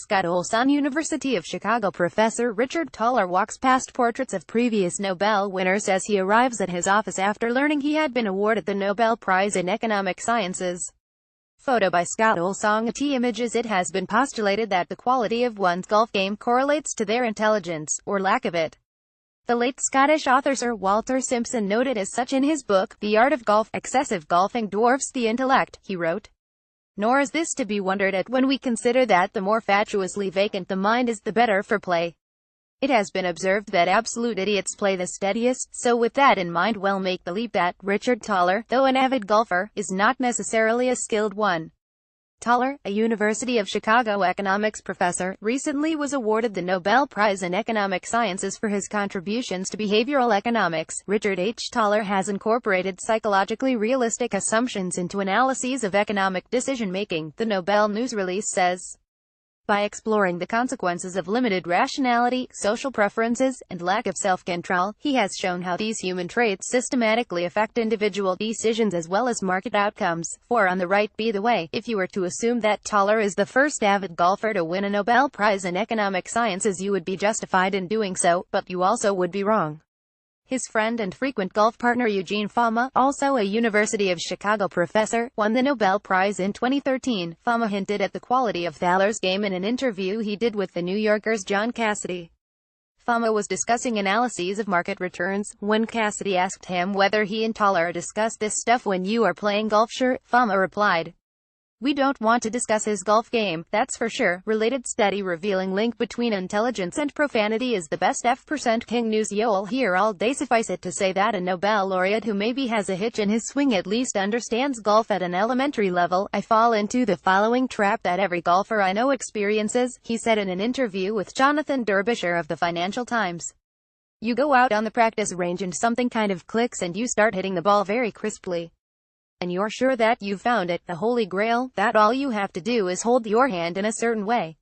Scott OlsonUniversity of Chicago professor Richard Thaler walks past portraits of previous Nobel winners as he arrives at his office after learning he had been awarded the Nobel Prize in Economic Sciences. Photo by Scott OlsonUniversity Images. It has been postulated that the quality of one's golf game correlates to their intelligence, or lack of it. The late Scottish author Sir Walter Simpson noted as such in his book, The Art of Golf. Excessive golfing dwarfs the intellect, he wrote. Nor is this to be wondered at when we consider that the more fatuously vacant the mind is, the better for play. It has been observed that absolute idiots play the steadiest, so with that in mind we'll make the leap that Richard Thaler, though an avid golfer, is not necessarily a skilled one. Thaler, a University of Chicago economics professor, recently was awarded the Nobel Prize in Economic Sciences for his contributions to behavioral economics. Richard H. Thaler has incorporated psychologically realistic assumptions into analyses of economic decision-making, the Nobel news release says. By exploring the consequences of limited rationality, social preferences, and lack of self-control, he has shown how these human traits systematically affect individual decisions as well as market outcomes. For on the right be the way, if you were to assume that Thaler is the first avid golfer to win a Nobel Prize in Economic Sciences, you would be justified in doing so, but you also would be wrong. His friend and frequent golf partner Eugene Fama, also a University of Chicago professor, won the Nobel Prize in 2013. Fama hinted at the quality of Thaler's game in an interview he did with The New Yorker's John Cassidy. Fama was discussing analyses of market returns. When Cassidy asked him whether he and Thaler discuss this stuff when you are playing golf, sure, Fama replied. We don't want to discuss his golf game, that's for sure. Related study revealing link between intelligence and profanity is the best F% King news you'll hear all day. Suffice it to say that a Nobel laureate who maybe has a hitch in his swing at least understands golf at an elementary level. I fall into the following trap that every golfer I know experiences, he said in an interview with Jonathan Derbyshire of the Financial Times. You go out on the practice range and something kind of clicks and you start hitting the ball very crisply. And you're sure that you've found it, the holy grail, that all you have to do is hold your hand in a certain way.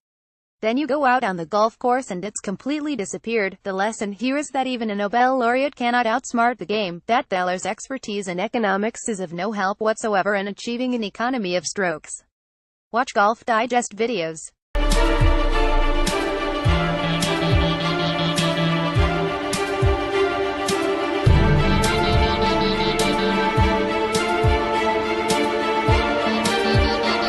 Then you go out on the golf course and it's completely disappeared. The lesson here is that even a Nobel laureate cannot outsmart the game, that Thaler's expertise in economics is of no help whatsoever in achieving an economy of strokes. Watch Golf Digest videos.